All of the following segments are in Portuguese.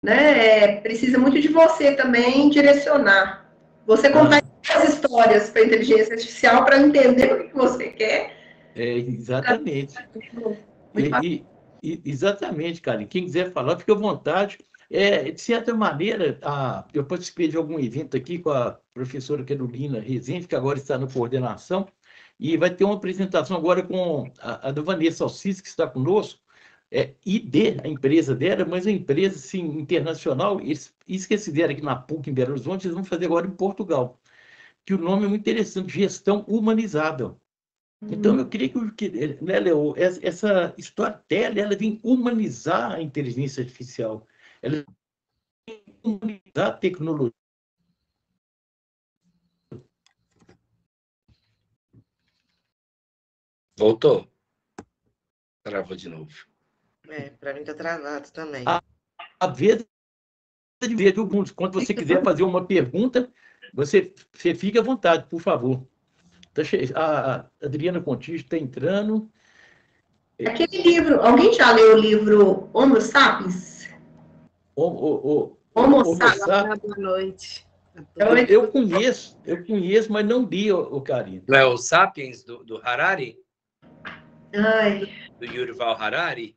né? Precisa muito de você também direcionar. Você contar as histórias para a inteligência artificial para entender o que você quer. Exatamente. Exatamente, cara. E quem quiser falar, fique à vontade. De certa maneira, eu participei de algum evento aqui com a professora Carolina Rezende, que agora está na coordenação, e vai ter uma apresentação agora com a da Vanessa Alcides, que está conosco, ID, a empresa dela, mas a empresa assim, internacional, isso que eles fizeram aqui na PUC, em Belo Horizonte, eles vão fazer agora em Portugal, que o nome é muito interessante, Gestão Humanizada. Então, eu queria né, Leo, essa storytelling, ela vem humanizar a inteligência artificial, ela vem humanizar a tecnologia. Voltou? Travou de novo. Para mim está travado também. A vez de ver, quando você quiser fazer uma pergunta, você fica à vontade, por favor. A Adriana Contígio está entrando. Aquele livro, alguém já leu o livro Homo Sapiens? Homo Sapiens. Boa noite. Eu conheço, mas não li, Karina. Não é o Sapiens do Harari? Ai. Do Yuval Harari?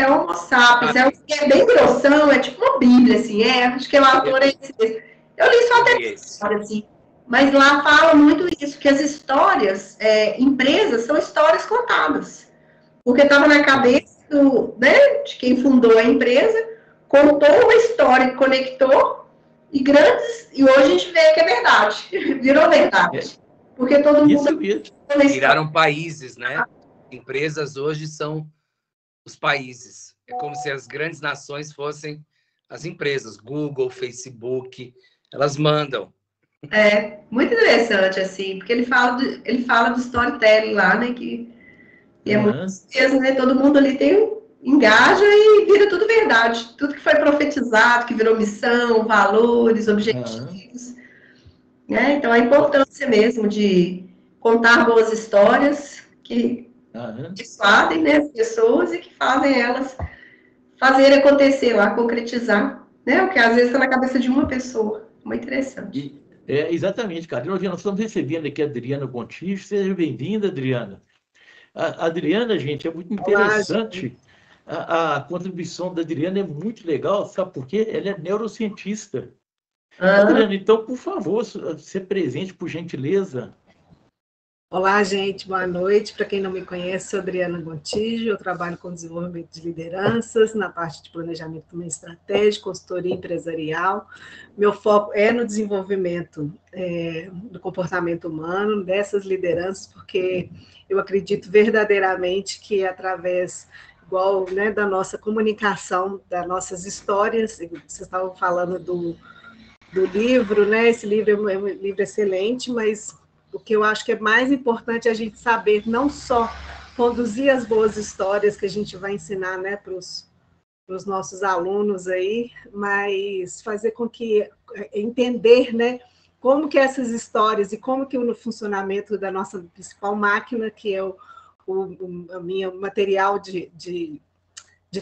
Homo Sapiens, é bem grossão, é tipo uma bíblia, assim, acho que o autor é esse. Eu li só até história, assim, mas lá fala muito isso, que as histórias, empresas, são histórias contadas, porque estava na cabeça de quem fundou a empresa, contou uma história que conectou, e hoje a gente vê que é verdade, virou verdade, porque todo mundo... Viraram países, né? Empresas hoje são os países. É como se as grandes nações fossem as empresas. Google, Facebook, elas mandam. Muito interessante, assim, porque ele fala do storytelling lá, né, que é muito mesmo, né, todo mundo ali engaja e vira tudo verdade. Tudo que foi profetizado, que virou missão, valores, objetivos. Né? Então, a importância mesmo de contar boas histórias que persuadem, né, as pessoas e que fazem elas fazerem acontecer lá, concretizar, né? O que às vezes está na cabeça de uma pessoa. Muito interessante. Exatamente, cara. Nós estamos recebendo aqui a Adriana Contígio. Seja bem-vinda, Adriana. A Adriana, gente, é muito interessante. Olá, a contribuição da Adriana é muito legal, sabe por quê? Ela é neurocientista. Adriana, então, por favor, se presente, por gentileza. Olá, gente, boa noite. Para quem não me conhece, sou Adriana Gontijo, eu trabalho com desenvolvimento de lideranças, na parte de planejamento também estratégico, consultoria empresarial. Meu foco é no desenvolvimento do comportamento humano, dessas lideranças, porque eu acredito verdadeiramente que através, igual, né, da nossa comunicação, das nossas histórias, vocês estavam falando do livro, né? Esse livro é um livro excelente, mas o que eu acho que é mais importante é a gente saber não só conduzir as boas histórias que a gente vai ensinar, né, para os nossos alunos aí, mas fazer com que entender, né, como que essas histórias e como que o funcionamento da nossa principal máquina, que é o meu material de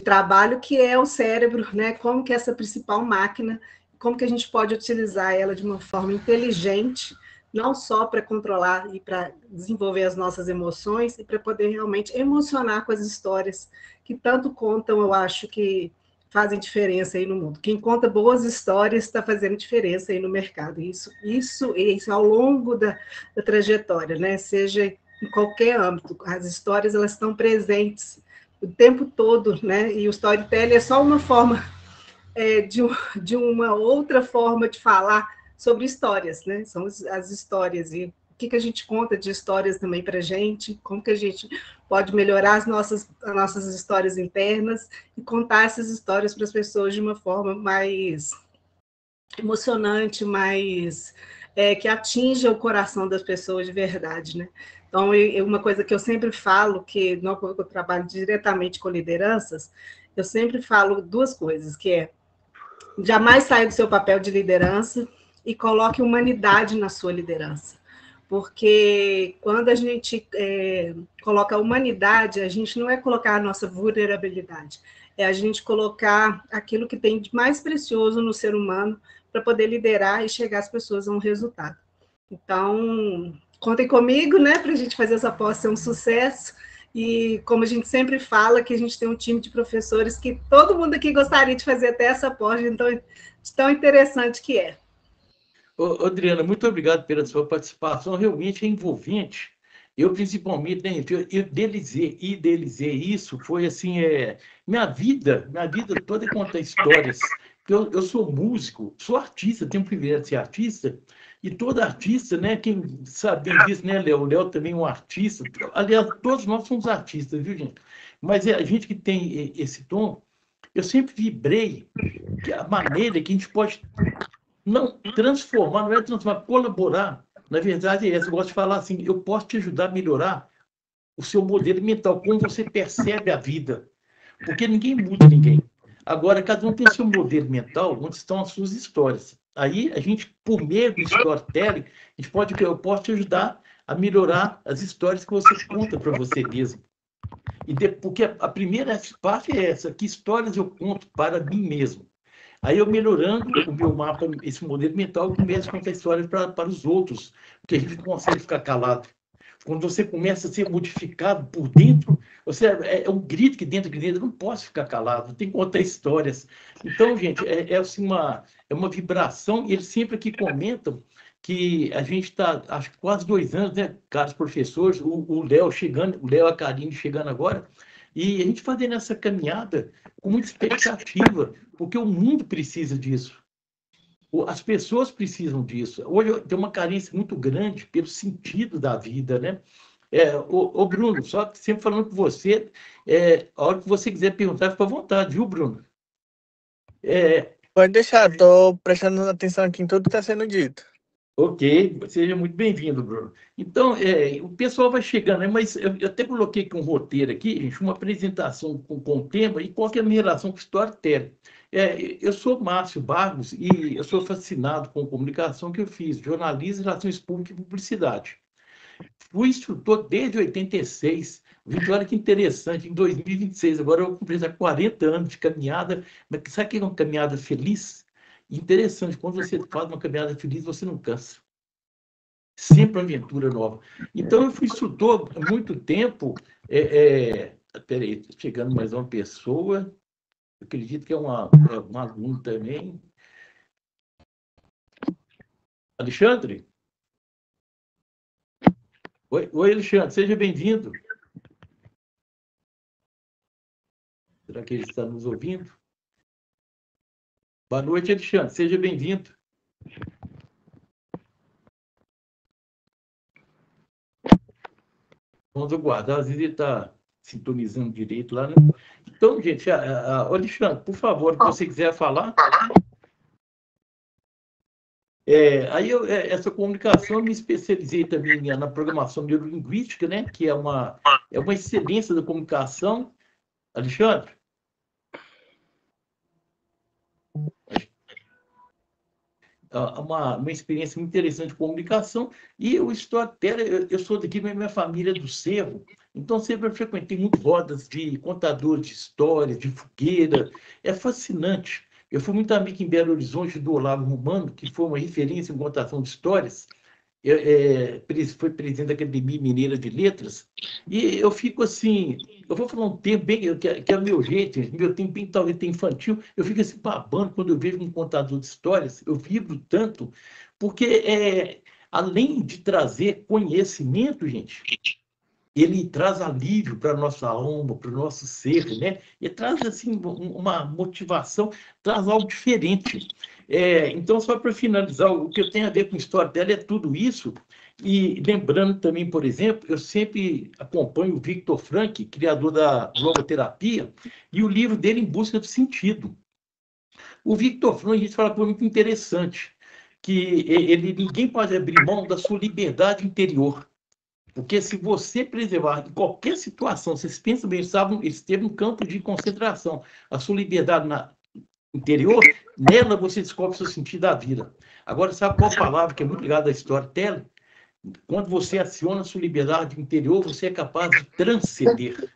trabalho, que é o cérebro, né, como que essa principal máquina, como que a gente pode utilizar ela de uma forma inteligente, não só para controlar e para desenvolver as nossas emoções, e para poder realmente emocionar com as histórias que tanto contam, eu acho que fazem diferença aí no mundo. Quem conta boas histórias está fazendo diferença aí no mercado. Isso ao longo da trajetória, né? Seja em qualquer âmbito, as histórias elas estão presentes o tempo todo, né? E o storytelling é só uma forma de uma outra forma de falar sobre histórias, né? São as histórias, e o que a gente conta de histórias também para a gente, como que a gente pode melhorar as nossas histórias internas e contar essas histórias para as pessoas de uma forma mais emocionante, mais que atinja o coração das pessoas de verdade, né? Então, uma coisa que eu sempre falo, que não, eu trabalho diretamente com lideranças, eu sempre falo duas coisas, que é jamais saia do seu papel de liderança e coloque humanidade na sua liderança. Porque quando a gente coloca a humanidade, a gente não é colocar a nossa vulnerabilidade, é a gente colocar aquilo que tem de mais precioso no ser humano para poder liderar e chegar às pessoas a um resultado. Então, contem comigo, né, para a gente fazer essa pós ser um sucesso. E como a gente sempre fala, que a gente tem um time de professores que todo mundo aqui gostaria de fazer até essa pós, então, de tão interessante que é. Ô, Adriana, muito obrigado pela sua participação, realmente é envolvente. Eu, principalmente, né, eu idealizei isso, foi assim, minha vida toda é contar histórias. Eu sou músico, sou artista, tenho o privilégio de ser artista, e todo artista, né, quem sabe bem disso, né, Léo? O Léo também é um artista. Aliás, todos nós somos artistas, viu, gente? Mas a gente que tem esse tom, eu sempre vibrei que a maneira que a gente pode não transformar, não é transformar, colaborar. Na verdade, é essa. Eu gosto de falar assim: eu posso te ajudar a melhorar o seu modelo mental, como você percebe a vida. Porque ninguém muda ninguém. Agora, cada um tem o seu modelo mental, onde estão as suas histórias. Aí, a gente, por meio do storytelling, eu posso te ajudar a melhorar as histórias que você conta para você mesmo. Porque a primeira parte é essa: que histórias eu conto para mim mesmo? Aí eu melhorando o meu mapa, esse modelo mental, eu começo a contar histórias para os outros, porque a gente não consegue ficar calado. Quando você começa a ser modificado por dentro, é um grito que dentro, eu não posso ficar calado, tem que contar histórias. Então, gente, assim, é uma vibração, e eles sempre aqui comentam que a gente está, acho que quase 2 anos, né, caros professores, o Léo chegando, o Léo e a Karine chegando agora, e a gente fazendo essa caminhada com muita expectativa, porque o mundo precisa disso. As pessoas precisam disso. Hoje tem uma carência muito grande pelo sentido da vida, né? Ô Bruno, só sempre falando com você, a hora que você quiser perguntar, fica à vontade, viu, Bruno? Pode deixar, estou prestando atenção aqui em tudo que está sendo dito. Ok, seja muito bem-vindo, Bruno. Então, o pessoal vai chegando, né? Mas eu até coloquei aqui um roteiro aqui, gente, uma apresentação com o tema e qual que é a minha relação com storytelling. Eu sou Márcio Barros e eu sou fascinado com comunicação, que eu fiz jornalismo, relações públicas e publicidade. Fui instrutor desde 86. Olha que interessante, em 2026, agora eu vou completar 40 anos de caminhada, mas sabe o que é uma caminhada feliz? Interessante, quando você faz uma caminhada feliz, você não cansa. Sempre uma aventura nova. Então, eu fui instrutor há muito tempo. Peraí, está chegando mais uma pessoa. Eu acredito que é um aluno também. Alexandre? Oi, Alexandre, seja bem-vindo. Será que ele está nos ouvindo? Boa noite, Alexandre, seja bem-vindo. Vamos aguardar, às vezes ele está sintonizando direito lá, né? Então, gente, Alexandre, por favor, se você quiser falar. Aí essa comunicação eu me especializei também na programação neurolinguística, né? Que é uma excelência da comunicação. Alexandre? Uma experiência muito interessante de comunicação, e o storytelling, eu sou daqui, minha família é do Cerro, então sempre eu frequentei muito rodas de contadores de histórias, de fogueira, é fascinante. Eu fui muito amigo em Belo Horizonte do Olavo Romano, que foi uma referência em contação de histórias, foi presidente da Academia Mineira de Letras, e eu fico assim, eu vou falar um tempo bem, que é o meu jeito, meu tempo bem talvez infantil, eu fico assim babando quando eu vejo um contador de histórias, eu vibro tanto, porque além de trazer conhecimento, gente, ele traz alívio para a nossa alma, para o nosso ser, né? E traz, assim, uma motivação, traz algo diferente. Então, só para finalizar, o que eu tenho a ver com a história dela é tudo isso. E lembrando também, por exemplo, eu sempre acompanho o Viktor Frankl, criador da logoterapia, e o livro dele Em Busca do Sentido. O Viktor Frankl, a gente fala coisa muito interessante, que ninguém pode abrir mão da sua liberdade interior. Porque se você preservar em qualquer situação, vocês pensam bem, esteve no campo de concentração, a sua liberdade interior, nela você descobre o seu sentido da vida. Agora, sabe qual palavra que é muito ligada à storytelling? Quando você aciona a sua liberdade interior, você é capaz de transcender.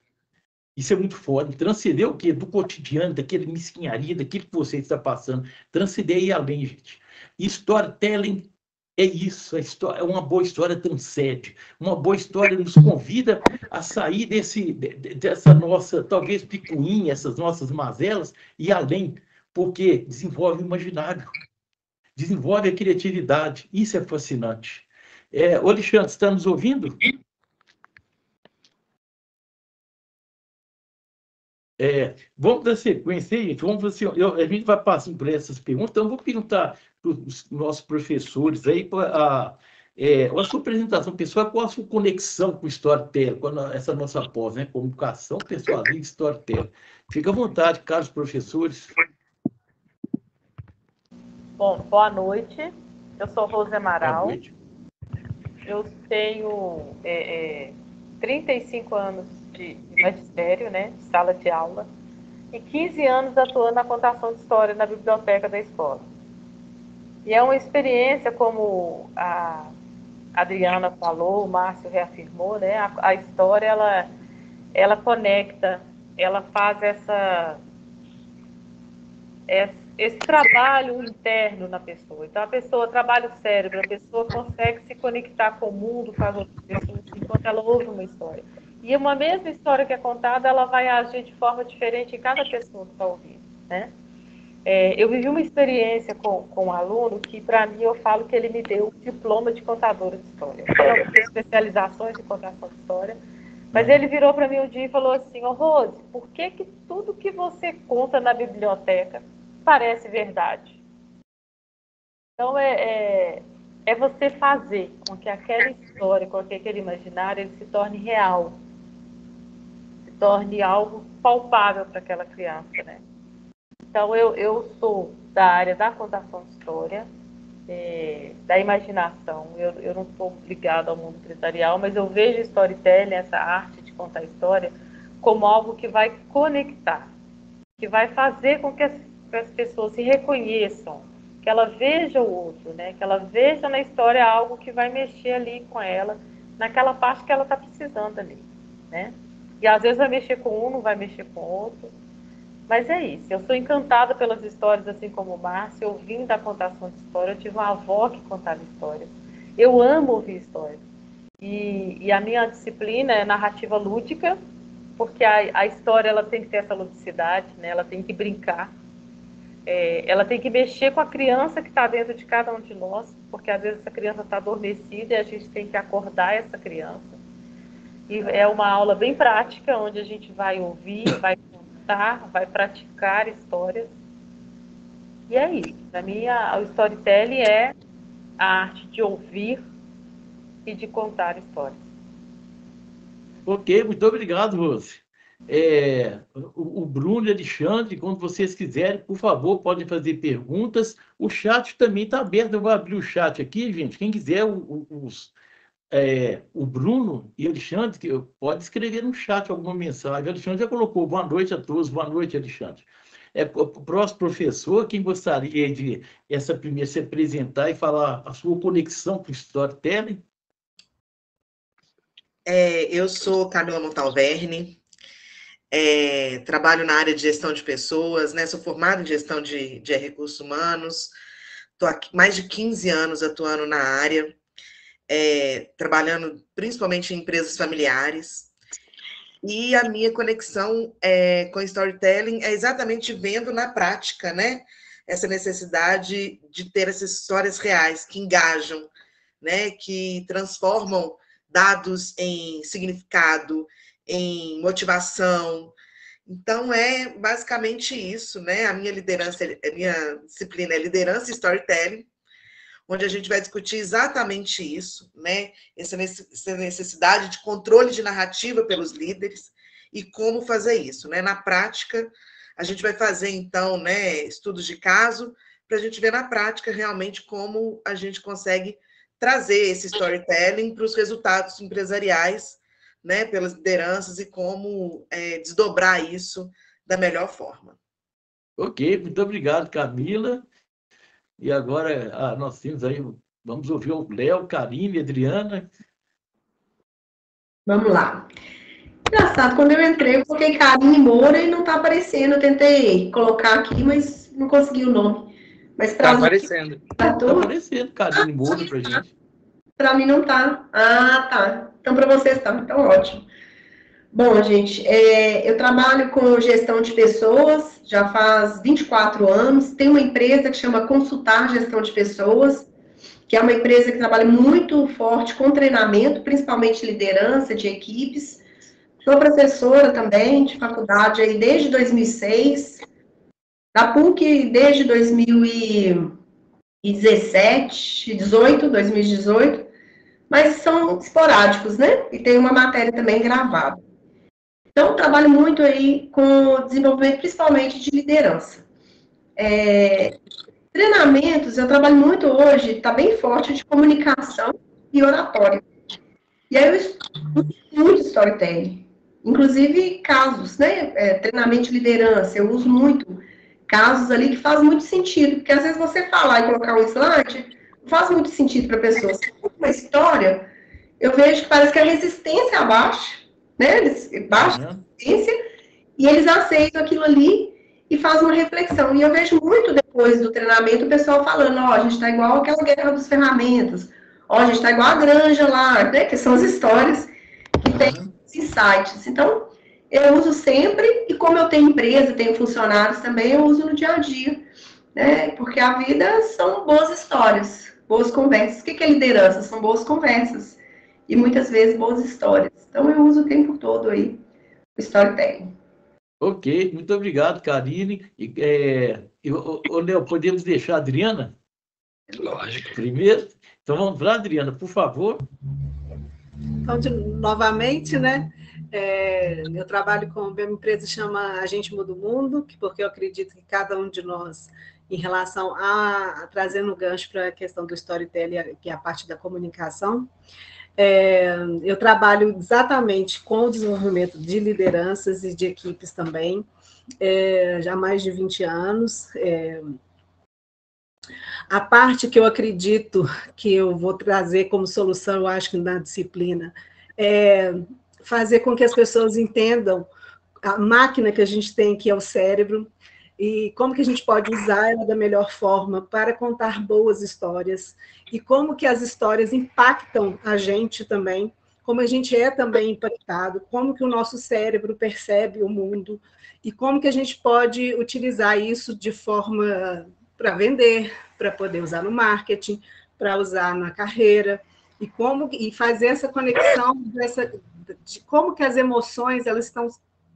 Isso é muito forte. Transcender o quê? Do cotidiano, daquele mesquinharia, daquilo que você está passando. Transcender e ir além, gente. Storytelling é isso. A história, uma boa história transcende. Uma boa história nos convida a sair dessa nossa, talvez, picuinha, essas nossas mazelas, e além, porque desenvolve o imaginário, desenvolve a criatividade. Isso é fascinante. Ô, Alexandre, você está nos ouvindo? Vamos dar sequência aí, gente. Vamos assim, a gente vai passando por essas perguntas, então eu vou perguntar para os nossos professores aí, a sua apresentação pessoal, qual a sua conexão com o storytelling, com essa nossa pós, né? Comunicação, persuasiva e storytelling. Fica à vontade, caros professores. Bom, boa noite. Eu sou Rose Boa Amaral. noite. Eu tenho 35 anos de magistério, né, de sala de aula, e 15 anos atuando na contação de história na biblioteca da escola. E é uma experiência, como a Adriana falou, o Márcio reafirmou, né, a história, ela conecta, ela faz esse trabalho interno na pessoa. Então, a pessoa trabalha o cérebro, a pessoa consegue se conectar com o mundo, com as outras pessoas, enquanto ela ouve uma história. E uma mesma história que é contada, ela vai agir de forma diferente em cada pessoa que está ouvindo, né? Eu vivi uma experiência com um aluno que, para mim, eu falo que ele me deu o diploma de contadora de história. Eu tenho algumas especializações de contação de história, mas ele virou para mim um dia e falou assim: "Ô, Rose, por que tudo que você conta na biblioteca parece verdade?" Então, é você fazer com que aquela história, com que aquele imaginário, ele se torne real, se torne algo palpável para aquela criança, né? Então, eu sou da área da contação de história, da imaginação. Eu não estou ligada ao mundo empresarial, mas eu vejo storytelling, essa arte de contar história, como algo que vai conectar, que vai fazer com que as pessoas se reconheçam, que ela veja o outro, né? Que ela veja na história algo que vai mexer ali com ela, naquela parte que ela está precisando ali, né? E às vezes vai mexer com um, não vai mexer com o outro. Mas é isso, eu sou encantada pelas histórias, assim como o Márcio. Eu vim da contação de história, eu tive uma avó que contava histórias. Eu amo ouvir histórias. E a minha disciplina é narrativa lúdica, porque a história ela tem que ter essa ludicidade, né? Ela tem que brincar. Ela tem que mexer com a criança que está dentro de cada um de nós, porque às vezes essa criança está adormecida e a gente tem que acordar essa criança. E é uma aula bem prática, onde a gente vai ouvir, vai contar, vai praticar histórias. E é isso. Para mim, o storytelling é a arte de ouvir e de contar histórias. Ok, muito obrigado, Rose. O Bruno e Alexandre, quando vocês quiserem, por favor, podem fazer perguntas. O chat também está aberto. Eu vou abrir o chat aqui, gente. Quem quiser, o Bruno e o Alexandre, pode escrever no chat alguma mensagem. O Alexandre já colocou boa noite a todos. Boa noite, Alexandre. O próximo professor, quem gostaria de primeira se apresentar e falar a sua conexão com o storytelling? Eu sou Camila Montalverne, trabalho na área de gestão de pessoas, né? Sou formada em gestão de recursos humanos, estou há mais de 15 anos atuando na área, trabalhando principalmente em empresas familiares. E a minha conexão com storytelling é exatamente vendo na prática, né? Essa necessidade de ter essas histórias reais que engajam, né? Que transformam dados em significado, em motivação. Então, é basicamente isso, né? A minha disciplina é liderança e storytelling, onde a gente vai discutir exatamente isso, né? Essa necessidade de controle de narrativa pelos líderes e como fazer isso, né? Na prática, a gente vai fazer, então, né, estudos de caso para a gente ver na prática realmente como a gente consegue trazer esse storytelling para os resultados empresariais, né, pelas lideranças e como desdobrar isso da melhor forma. Ok, muito obrigado, Camila. E agora nós temos aí, vamos ouvir o Léo, Karine, Adriana. Vamos lá. Engraçado, quando eu entrei, eu coloquei Karine Moura e não tá aparecendo. Eu tentei colocar aqui, mas não consegui o nome. Mas Tá para os aparecendo. Tá atores, aparecendo, Karine Moura pra gente. para mim não tá. Ah, tá. Então para vocês tá. Então ótimo. Bom, gente, eu trabalho com gestão de pessoas já faz 24 anos. Tem uma empresa que chama Consultar Gestão de Pessoas, que é uma empresa que trabalha muito forte com treinamento, principalmente liderança de equipes. Sou professora também de faculdade aí desde 2006, da PUC desde 2017, 2018, mas são esporádicos, né? E tem uma matéria também gravada. Então, trabalho muito aí com desenvolvimento, principalmente de liderança. Treinamentos, eu trabalho muito hoje, está bem forte, de comunicação e oratória. E aí eu estudo muito storytelling, inclusive casos, né? Treinamento de liderança, eu uso muito casos ali que faz muito sentido, porque às vezes você falar e colocar um slide não faz muito sentido para a pessoa. Se for uma história, eu vejo que parece que a resistência abaixa, né? Eles baixam a resistência e eles aceitam aquilo ali e fazem uma reflexão. E eu vejo muito depois do treinamento o pessoal falando, ó, a gente está igual aquela guerra dos ferramentas, ó, a gente está igual a granja lá, né? Que são as histórias que tem insights. Então, eu uso sempre, e como eu tenho empresa, tenho funcionários também, eu uso no dia a dia, né? Porque a vida são boas histórias, boas conversas. O que é liderança? São boas conversas. E muitas vezes boas histórias. Então, eu uso o tempo todo aí o storytelling. Ok, muito obrigado, Karine. Léo, podemos deixar a Adriana? Lógico. Primeiro? Então vamos lá, Adriana, por favor. Então, novamente, né? Eu trabalho com uma empresa que chama A Gente Muda o Mundo, porque eu acredito que cada um de nós, em relação a trazendo o gancho para a questão do storytelling, que é a parte da comunicação, eu trabalho exatamente com o desenvolvimento de lideranças e de equipes também, já há mais de 20 anos. A parte que eu acredito que eu vou trazer como solução, eu acho que na disciplina, é fazer com que as pessoas entendam a máquina que a gente tem, que é o cérebro, e como que a gente pode usar ela da melhor forma para contar boas histórias, e como que as histórias impactam a gente também, como a gente é também impactado, como que o nosso cérebro percebe o mundo, e como que a gente pode utilizar isso de forma para vender, para poder usar no marketing, para usar na carreira, e fazer essa conexão de como que as emoções elas estão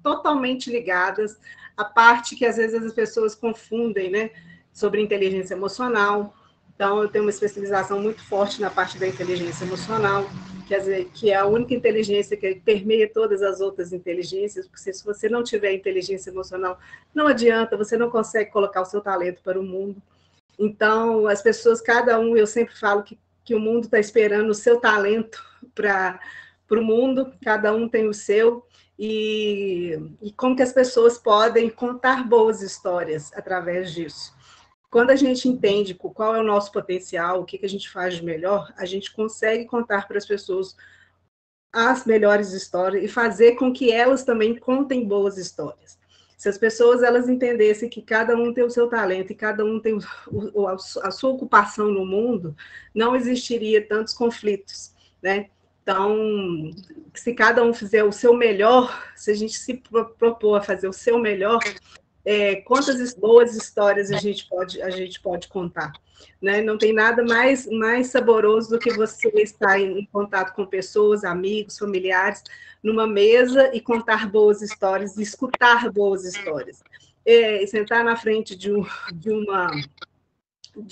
totalmente ligadas à parte que às vezes as pessoas confundem, né, sobre inteligência emocional. Então, eu tenho uma especialização muito forte na parte da inteligência emocional, que é a única inteligência que permeia todas as outras inteligências, porque se você não tiver inteligência emocional, não adianta, você não consegue colocar o seu talento para o mundo. Então, as pessoas, cada um, eu sempre falo que o mundo está esperando o seu talento para o mundo, cada um tem o seu, e como que as pessoas podem contar boas histórias através disso. Quando a gente entende qual é o nosso potencial, o que a gente faz de melhor, a gente consegue contar para as pessoas as melhores histórias e fazer com que elas também contem boas histórias. Se as pessoas elas entendessem que cada um tem o seu talento e cada um tem a sua ocupação no mundo, não existiria tantos conflitos, né? Então, se cada um fizer o seu melhor, se a gente se propor a fazer o seu melhor, quantas boas histórias a gente pode contar, né? Não tem nada mais saboroso do que você estar em contato com pessoas, amigos, familiares, numa mesa e contar boas histórias, e escutar boas histórias. Sentar na frente de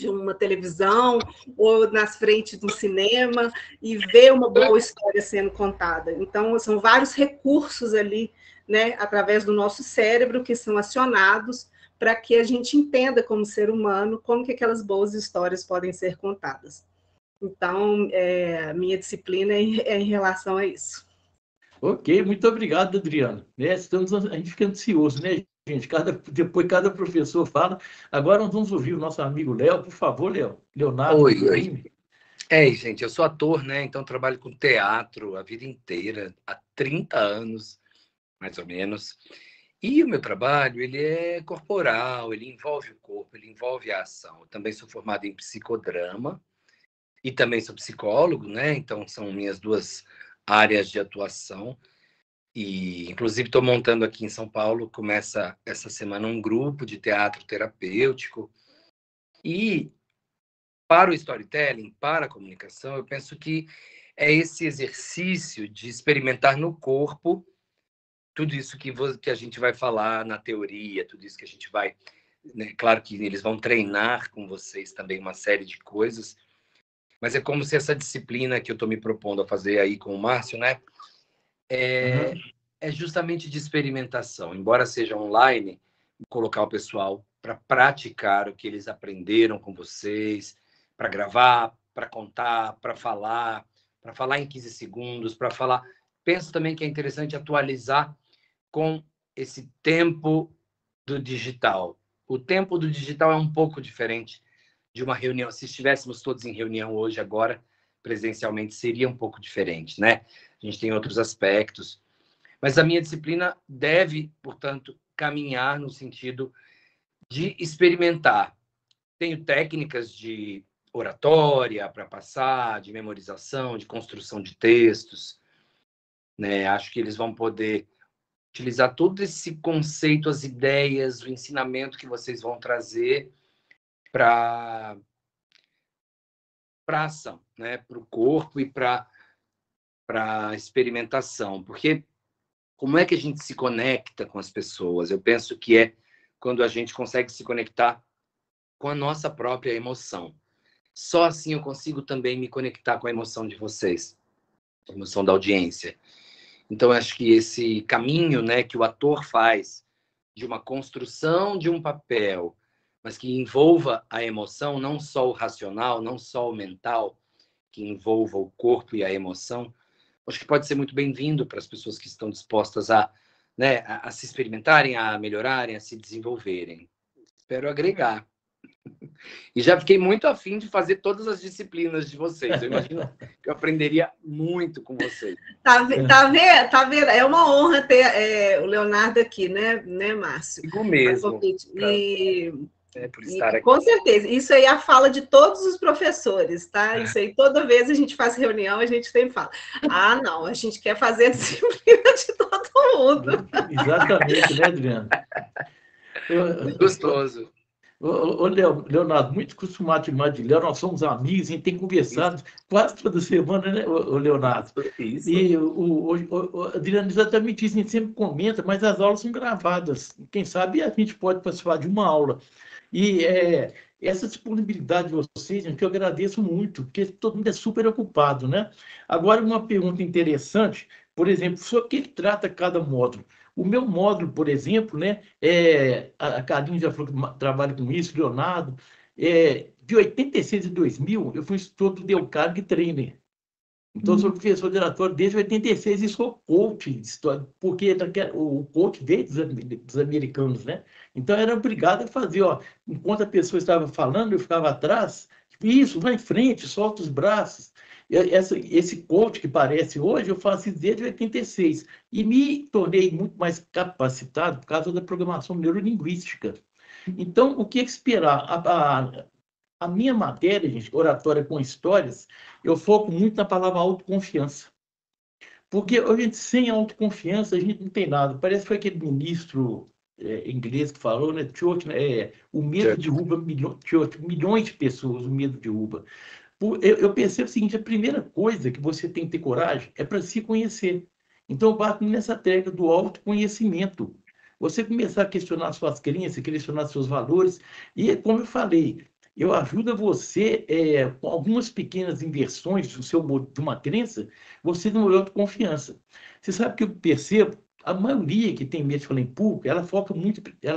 uma televisão ou nas frentes do cinema e ver uma boa história sendo contada. Então, são vários recursos ali, né, através do nosso cérebro, que são acionados para que a gente entenda como ser humano como que aquelas boas histórias podem ser contadas. Então, a minha disciplina é em relação a isso. Ok, muito obrigado, Adriana. A gente fica ansioso, né, gente? Depois cada professor fala. Agora nós vamos ouvir o nosso amigo Léo. Por favor, Léo. Leonardo. Oi. Gente, eu sou ator, né? Então trabalho com teatro a vida inteira, há 30 anos. mais ou menos. E o meu trabalho, ele é corporal, ele envolve o corpo, ele envolve a ação. Eu também sou formado em psicodrama e também sou psicólogo, né? Então, são minhas duas áreas de atuação. E, inclusive, estou montando aqui em São Paulo, começa essa semana um grupo de teatro terapêutico. E para o storytelling, para a comunicação, eu penso que é esse exercício de experimentar no corpo tudo isso que a gente vai falar na teoria, tudo isso que a gente vai... Né? Claro que eles vão treinar com vocês também uma série de coisas, mas é como se essa disciplina que eu estou me propondo a fazer aí com o Márcio, né? É justamente de experimentação. Embora seja online, colocar o pessoal para praticar o que eles aprenderam com vocês, para gravar, para contar, para falar em 15 segundos, para falar... Penso também que é interessante atualizar com esse tempo do digital. O tempo do digital é um pouco diferente de uma reunião. Se estivéssemos todos em reunião hoje, agora, presencialmente, seria um pouco diferente, né? A gente tem outros aspectos. Mas a minha disciplina deve, portanto, caminhar no sentido de experimentar. Tenho técnicas de oratória para passar, de memorização, de construção de textos, né? Acho que eles vão poder utilizar todo esse conceito, as ideias, o ensinamento que vocês vão trazer para a ação, né? Para o corpo e para a experimentação. Porque como é que a gente se conecta com as pessoas? Eu penso que é quando a gente consegue se conectar com a nossa própria emoção. Só assim eu consigo também me conectar com a emoção de vocês, a emoção da audiência. Então, acho que esse caminho, né, que o ator faz de uma construção de um papel, mas que envolva a emoção, não só o racional, não só o mental, que envolva o corpo e a emoção, acho que pode ser muito bem-vindo para as pessoas que estão dispostas a, né, a se experimentarem, a melhorarem, a se desenvolverem. Espero agregar. E já fiquei muito afim de fazer todas as disciplinas de vocês. Eu imagino que eu aprenderia muito com vocês. Tá vendo? É uma honra ter o Leonardo aqui, né, Márcio? Digo mesmo. Por estar aqui. Com certeza. Isso aí é a fala de todos os professores, tá? Isso aí, toda vez a gente faz reunião, a gente sempre fala. Não, a gente quer fazer a disciplina de todo mundo. Exatamente, né, Adriano? Gostoso. Ô, Leonardo, muito acostumado demais de Léo, nós somos amigos, a gente tem conversado quase toda semana, né, Leonardo? Isso. E o Adriano exatamente isso, a gente sempre comenta, mas as aulas são gravadas. Quem sabe a gente pode participar de uma aula. E essa disponibilidade de vocês, gente, eu agradeço muito, porque todo mundo é super ocupado, né? Agora, uma pergunta interessante, por exemplo, sobre o que trata cada módulo? O meu módulo, por exemplo, né, a Carlinhos já falou que trabalha com isso, Leonardo, de 86 a 2000, eu fui instrutor do Delcarg Trainer. Então, eu sou professor de oratória desde 86 e sou coach, porque o coach veio dos americanos, né? Então, eu era obrigado a fazer, enquanto a pessoa estava falando, eu ficava atrás, isso, vai em frente, solta os braços. Esse coach que parece hoje, eu faço isso desde 86. E me tornei muito mais capacitado por causa da programação neurolinguística. Então, o que esperar? A minha matéria, gente, oratória com histórias, eu foco muito na palavra autoconfiança. Porque a gente, sem autoconfiança, a gente não tem nada. Parece que foi aquele ministro inglês que falou, né? Churchill, o medo derruba milhões de pessoas, o medo derruba. Eu pensei o seguinte, a primeira coisa que você tem que ter coragem é para se conhecer. Então, eu bato nessa tecla do autoconhecimento. Você começar a questionar suas crenças, questionar seus valores. E, como eu falei, eu ajudo você, com algumas pequenas inversões de uma crença, você não autoconfiança. Você sabe que eu percebo, a maioria que tem medo de falar em público, ela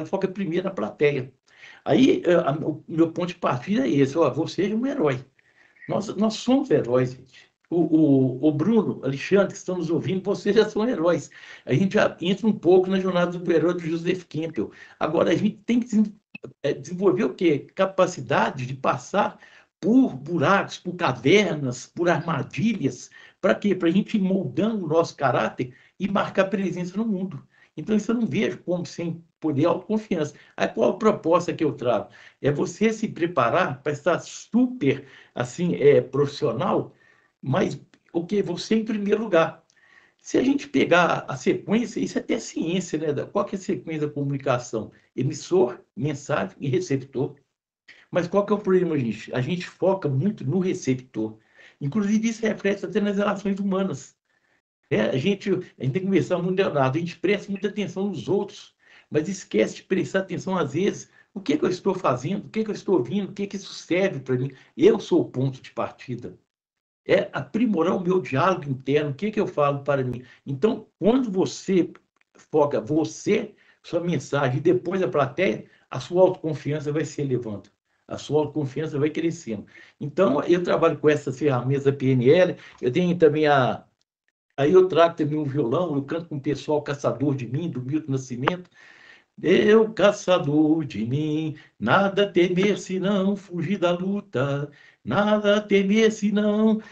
foca primeiro na plateia. Aí, o meu ponto de partida é esse, você é um herói. Nós somos heróis, gente. O Bruno, Alexandre, que estão nos ouvindo, vocês já são heróis. A gente já entra um pouco na jornada do herói do Joseph Campbell. Agora, a gente tem que desenvolver o quê? Capacidade de passar por buracos, por cavernas, por armadilhas. Para quê? Para a gente ir moldando o nosso caráter e marcar presença no mundo. Então, isso eu não vejo como sem poder autoconfiança. Aí, qual a proposta que eu trago? É você se preparar para estar super, assim, profissional, mas o que? Você em primeiro lugar. Se a gente pegar a sequência, isso é até ciência, né? Qual que é a sequência da comunicação? Emissor, mensagem e receptor. Mas qual que é o problema, gente? A gente foca muito no receptor. Inclusive, isso reflete até nas relações humanas. A gente tem que conversar muito, Leonardo, a gente presta muita atenção nos outros, mas esquece de prestar atenção, às vezes, o que que eu estou fazendo, o que que eu estou ouvindo, o que que isso serve para mim. Eu sou o ponto de partida. É aprimorar o meu diálogo interno, o que que eu falo para mim. Então, quando você foca você, sua mensagem, e depois a plateia, a sua autoconfiança vai se elevando. A sua autoconfiança vai crescendo. Então, eu trabalho com essas ferramentas da PNL, eu tenho também Aí eu trago também um violão, eu canto com o pessoal Caçador de Mim, do Milton Nascimento. Eu, caçador de mim, nada temer se não fugir da luta, nada temer se não.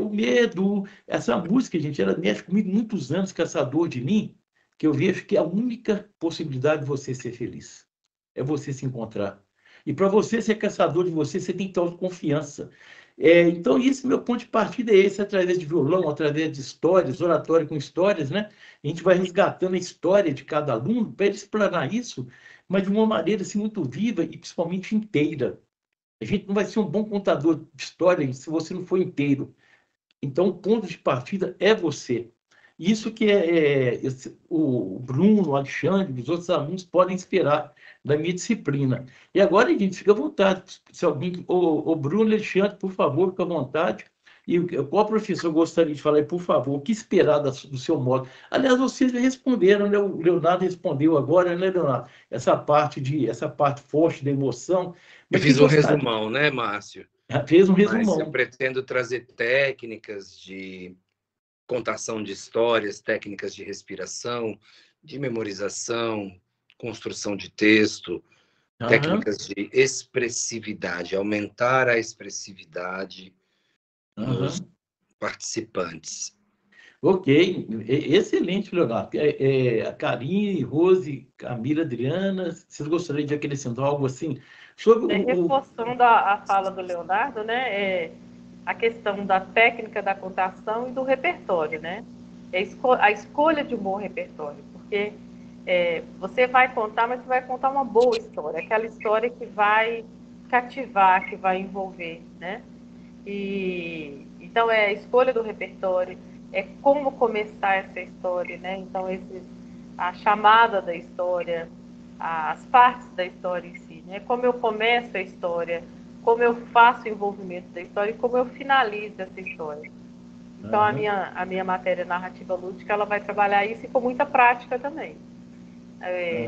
O medo, essa música, gente, ela mexe comigo muitos anos, Caçador de Mim, que eu vejo que é a única possibilidade de você ser feliz. É você se encontrar. E para você ser caçador de você, você tem que ter autoconfiança. Então, esse meu ponto de partida é esse, através de violão, através de histórias, oratório com histórias, né? A gente vai resgatando a história de cada aluno para ele explanar isso, mas de uma maneira assim, muito viva e principalmente inteira. A gente não vai ser um bom contador de história se você não for inteiro. Então, o ponto de partida é você. Isso que o Bruno, o Alexandre, os outros alunos podem esperar da minha disciplina. E agora, gente, fica à vontade. Se alguém, o Bruno, Alexandre, por favor, fica à vontade. E qual professor gostaria de falar, por favor, o que esperar do seu modo? Aliás, vocês responderam, né? O Leonardo respondeu agora, né, Leonardo? Essa parte forte da emoção. Eu fiz um resumão, né, Márcio? Fez um resumão. Mas eu pretendo trazer técnicas de contação de histórias, técnicas de respiração, de memorização, construção de texto, técnicas de expressividade, aumentar a expressividade dos participantes. Ok, excelente, Leonardo. A Karine, Rose, Camila, Adriana, vocês gostariam de acrescentar algo assim? Reforçando a fala do Leonardo, né, a questão da técnica da contação e do repertório, né? A escolha de um bom repertório, porque você vai contar, mas você vai contar uma boa história, aquela história que vai cativar, que vai envolver, né? Então, a escolha do repertório, como começar essa história, né? Então, a chamada da história, as partes da história em si, né? Como eu começo a história, como eu faço o envolvimento da história e como eu finalizo essa história. Então, a minha matéria narrativa lúdica, ela vai trabalhar isso e com muita prática também.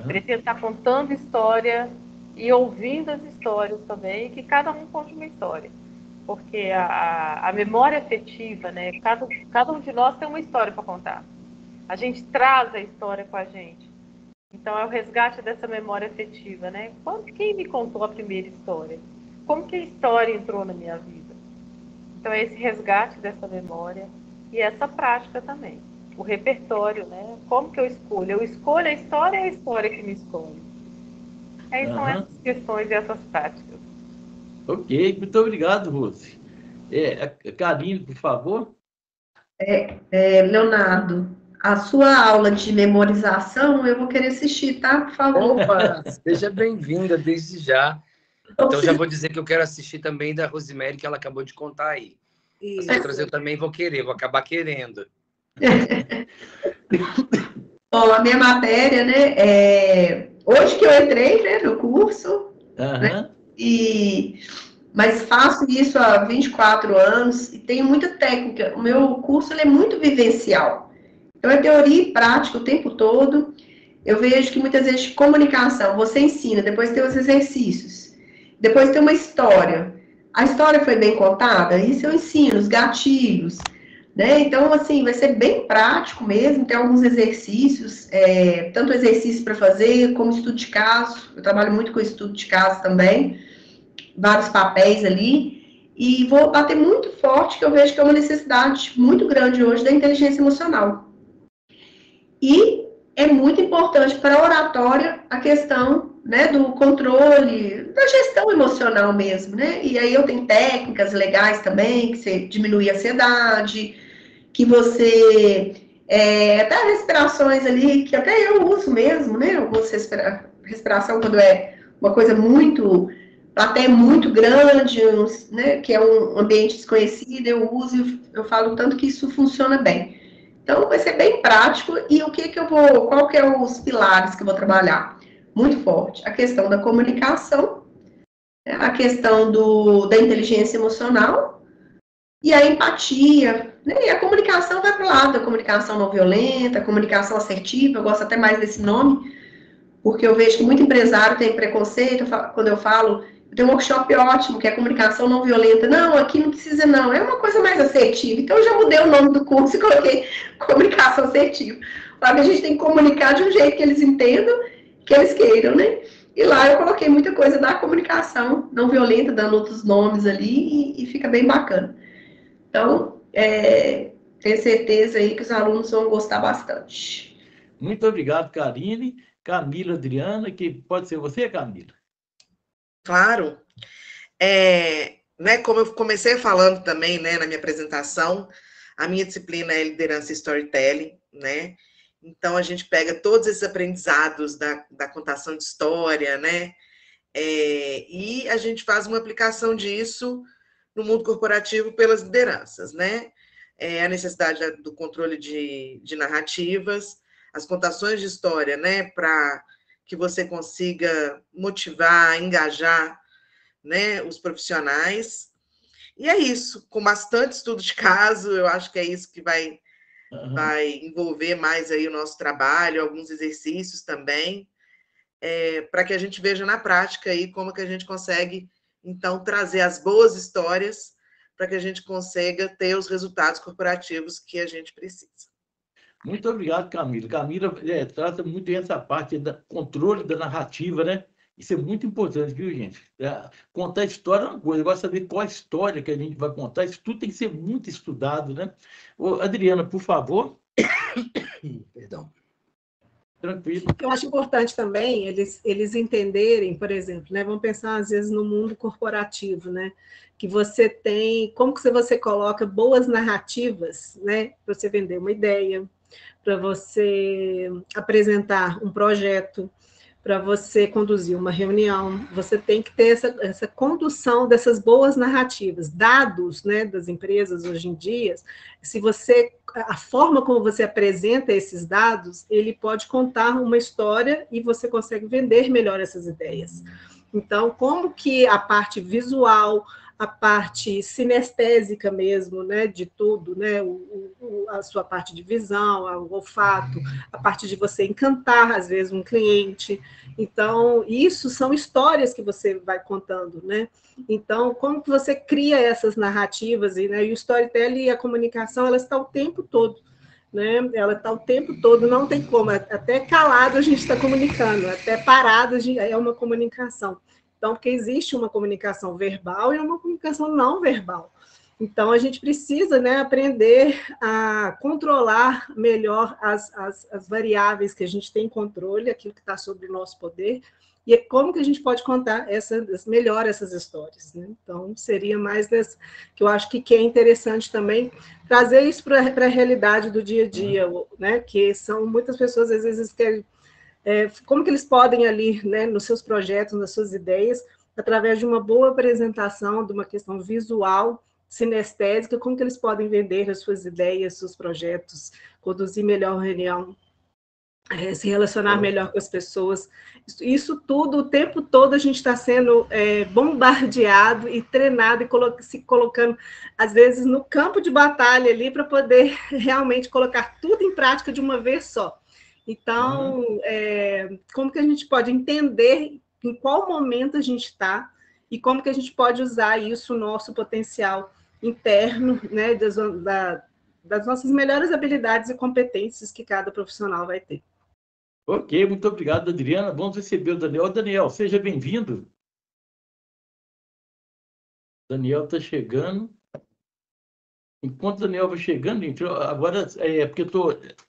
Pretendo estar contando história e ouvindo as histórias também, que cada um conte uma história. Porque a memória afetiva, né? Cada um de nós tem uma história para contar. A gente traz a história com a gente. Então, é o resgate dessa memória afetiva, né? Quem me contou a primeira história? Como que a história entrou na minha vida? Então, é esse resgate dessa memória e essa prática também. O repertório, né? Como que eu escolho? Eu escolho a história e a história que me escolhe. São essas questões e essas práticas. Ok, muito obrigado, Rose. Karine, por favor. Leonardo, a sua aula de memorização, eu vou querer assistir, tá? Por favor. Opa, seja bem-vinda desde já. Então, já vou dizer que eu quero assistir também da Rosemary, que ela acabou de contar aí. As outras eu também vou acabar querendo. Bom, a minha matéria, né, hoje que eu entrei, né, no curso, né, mas faço isso há 24 anos e tenho muita técnica. O meu curso ele é muito vivencial. Então, é teoria e prática o tempo todo. Eu vejo que muitas vezes de comunicação, você ensina, depois tem os exercícios, depois tem uma história. A história foi bem contada? Isso eu ensino, os gatilhos, né? Então, assim, vai ser bem prático mesmo, tem alguns exercícios, tanto exercício para fazer, como estudo de caso. Eu trabalho muito com estudo de caso também, vários papéis ali, e vou bater muito forte, que eu vejo que é uma necessidade muito grande hoje da inteligência emocional. E é muito importante para a oratória a questão, né, do controle, da gestão emocional mesmo, né? E aí eu tenho técnicas legais também, que você diminui a ansiedade, que você até respirações ali, que até eu uso mesmo, né? Eu uso respiração quando é uma coisa muito, até muito grande, né? Que é um ambiente desconhecido, eu uso, eu falo tanto que isso funciona bem. Então, vai ser bem prático. E o que eu vou, qual que é os pilares que eu vou trabalhar? Muito forte. A questão da comunicação, né? A questão da inteligência emocional e a empatia, né? E a comunicação vai para o lado da comunicação não violenta, a comunicação assertiva, eu gosto até mais desse nome, porque eu vejo que muito empresário tem preconceito quando eu falo, eu tenho um workshop ótimo, que é comunicação não violenta. Não, aqui não precisa não, é uma coisa mais assertiva. Então eu já mudei o nome do curso e coloquei comunicação assertiva. Fala que a gente tem que comunicar de um jeito que eles entendam, que eles queiram, né? E lá eu coloquei muita coisa da comunicação não violenta, dando outros nomes ali, e fica bem bacana. Então, tenho certeza aí que os alunos vão gostar bastante. Muito obrigado, Karine. Camila, Adriana, que pode ser você, Camila? Claro. Né, como eu comecei falando também, né, na minha apresentação, a minha disciplina é liderança e storytelling, né? Então a gente pega todos esses aprendizados da contação de história, né? E a gente faz uma aplicação disso no mundo corporativo pelas lideranças, né? A necessidade do controle de narrativas, as contações de história, né? Para que você consiga motivar, engajar, né, os profissionais. E é isso, com bastante estudo de caso, eu acho que é isso que vai envolver mais aí o nosso trabalho, alguns exercícios também, para que a gente veja na prática aí como que a gente consegue, então, trazer as boas histórias para que a gente consiga ter os resultados corporativos que a gente precisa. Muito obrigado, Camila. Camila trata muito essa parte do controle da narrativa, né? Isso é muito importante, viu, gente? Contar história é uma coisa, agora saber qual a história que a gente vai contar, isso tudo tem que ser muito estudado, né? Ô, Adriana, por favor. Perdão. Tranquilo. Eu acho importante também eles entenderem, por exemplo, né? Vamos pensar às vezes no mundo corporativo, né? Que você tem, como que você coloca boas narrativas, né? Para você vender uma ideia, para você apresentar um projeto, para você conduzir uma reunião, você tem que ter essa condução dessas boas narrativas. Dados, né, das empresas hoje em dia, a forma como você apresenta esses dados, ele pode contar uma história e você consegue vender melhor essas ideias. Então, como que a parte visual, a parte sinestésica mesmo, né, de tudo, né, a sua parte de visão, o olfato, a parte de você encantar, às vezes, um cliente. Então, isso são histórias que você vai contando, né? Então, como que você cria essas narrativas, né? E o storytelling e a comunicação, ela está o tempo todo, né? Ela está o tempo todo, não tem como, até calado a gente está comunicando, até parado é uma comunicação. Então, porque existe uma comunicação verbal e uma comunicação não verbal. Então, a gente precisa, né, aprender a controlar melhor as variáveis que a gente tem controle, aquilo que está sob o nosso poder, e como que a gente pode contar melhor essas histórias, né? Então, seria mais nessa, que eu acho que é interessante também trazer isso para a realidade do dia a dia, né? Que são muitas pessoas, às vezes, querem como que eles podem ali, né, nos seus projetos, nas suas ideias, através de uma boa apresentação, de uma questão visual, sinestésica, como que eles podem vender as suas ideias, seus projetos, conduzir melhor a reunião, se relacionar melhor com as pessoas. Isso tudo, o tempo todo, a gente está sendo bombardeado e treinado e se colocando, às vezes, no campo de batalha ali, para poder realmente colocar tudo em prática de uma vez só. Então, como que a gente pode entender em qual momento a gente está e como que a gente pode usar isso, o nosso potencial interno, né, das nossas melhores habilidades e competências que cada profissional vai ter. Ok, muito obrigado, Adriana. Vamos receber o Daniel. Daniel, seja bem-vindo. Daniel está chegando. Enquanto o Daniel vai chegando, gente, agora, porque